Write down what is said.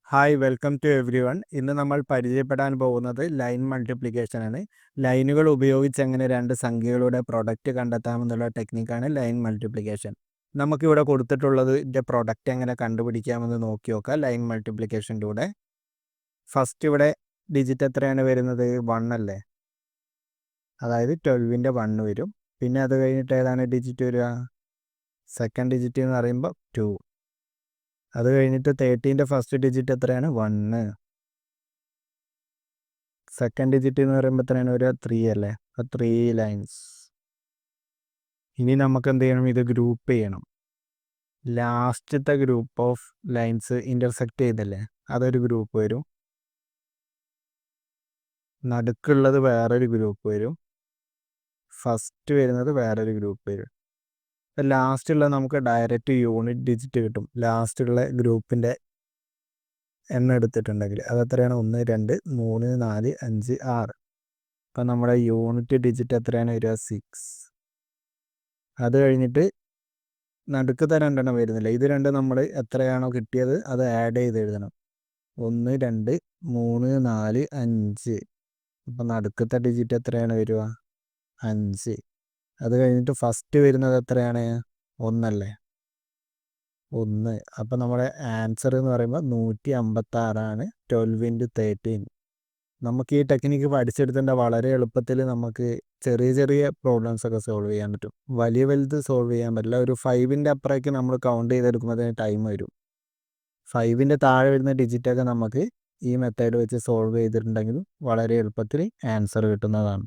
Hi welcome to everyone. ഇന്ന് നമ്മൾ പരിചയപ്പെടാൻ പോകുന്നത് ലൈൻ മൾട്ടിപ്ലിക്കേഷൻ ആണ്. ലൈനുകൾ ഉപയോഗിച്ച് എങ്ങനെ രണ്ട് സംഖ്യകളുടെ പ്രൊഡക്റ്റ് കണ്ടെത്താമെന്നുള്ള ടെക്നിക്കാണ് ലൈൻ മൾട്ടിപ്ലിക്കേഷൻ. നമുക്കിവിടെ കൊടുത്തിട്ടുള്ളത് ഇതിൻ്റെ പ്രൊഡക്റ്റ് എങ്ങനെ കണ്ടുപിടിക്കാമെന്ന് നോക്കി നോക്കാം ലൈൻ മൾട്ടിപ്ലിക്കേഷൻ്റെ. ഫസ്റ്റ് ഇവിടെ ഡിജിറ്റ് എത്രയാണ് വരുന്നത്? 1 അല്ലേ? അതായത് 12ൻ്റെ 1 വരും. പിന്നെ അത് കഴിഞ്ഞിട്ട് ഏതാണ് ഡിജിറ്റ് വരിക? സെക്കൻഡ് ഡിജിറ്റ് എന്ന് പറയുമ്പോൾ 2. അത് കഴിഞ്ഞിട്ട് 13ൻ്റെ ഫസ്റ്റ് ഡിജിറ്റ് എത്രയാണ്? 1. സെക്കൻഡ് ഡിജിറ്റ് എന്ന് പറയുമ്പോൾ എത്രയാണ് വരിക? 3 അല്ലേ? അപ്പോൾ 3 ലൈൻസ്. ഇനി നമുക്ക് എന്ത് ചെയ്യണം? ഇത് ഗ്രൂപ്പ് ചെയ്യണം. ലാസ്റ്റത്തെ ഗ്രൂപ്പ് ഓഫ് ലൈൻസ് ഇൻ്റർസെക്റ്റ് ചെയ്തല്ലേ, അതൊരു ഗ്രൂപ്പ് വരും. നടുക്കുള്ളത് വേറൊരു ഗ്രൂപ്പ് വരും. ഫസ്റ്റ് വരുന്നത് വേറൊരു ഗ്രൂപ്പ് വരും. ലാസ്റ്റുള്ള നമുക്ക് ഡയറക്റ്റ് യൂണിറ്റ് ഡിജിറ്റ് കിട്ടും. ലാസ്റ്റുള്ള ഗ്രൂപ്പിൻ്റെ എണ്ണം എടുത്തിട്ടുണ്ടെങ്കിൽ അതെത്രയാണ്? 1 2 3 4 5 6. അപ്പം നമ്മുടെ യൂണിറ്റ് ഡിജിറ്റ് എത്രയാണ് വരിക? 6. അത് കഴിഞ്ഞിട്ട് നടുക്കത്തെ രണ്ടെണ്ണം വരുന്നില്ല. ഇത് രണ്ട് നമ്മൾ എത്രയാണോ കിട്ടിയത് അത് ആഡ് ചെയ്ത് എഴുതണം. 1 2 3 4 5. അപ്പം നടുക്കത്തെ ഡിജിറ്റ് എത്രയാണ് വരിക? 5. അത് കഴിഞ്ഞിട്ട് ഫസ്റ്റ് വരുന്നത് എത്രയാണ്? 1 അല്ലേ? 1. അപ്പം നമ്മുടെ ആൻസർ എന്ന് പറയുമ്പോൾ 156 12 × 13. നമുക്ക് ഈ ടെക്നിക്ക് പഠിച്ചെടുത്തേണ്ട വളരെ എളുപ്പത്തിൽ നമുക്ക് ചെറിയ ചെറിയ പ്രോബ്ലംസ് ഒക്കെ സോൾവ് ചെയ്യാൻ പറ്റും. വലിയ വലുത് സോൾവ് ചെയ്യാൻ പറ്റില്ല. ഒരു 5ൻ്റെ അപ്പുറത്തേക്ക് നമ്മൾ കൗണ്ട് ചെയ്തെടുക്കുമ്പോൾ ടൈം വരും. 5ൻ്റെ താഴെ വരുന്ന ഡിജിറ്റൊക്കെ നമുക്ക് ഈ മെത്തേഡ് വെച്ച് സോൾവ് ചെയ്തിട്ടുണ്ടെങ്കിൽ വളരെ എളുപ്പത്തിൽ ആൻസർ കിട്ടുന്നതാണ്.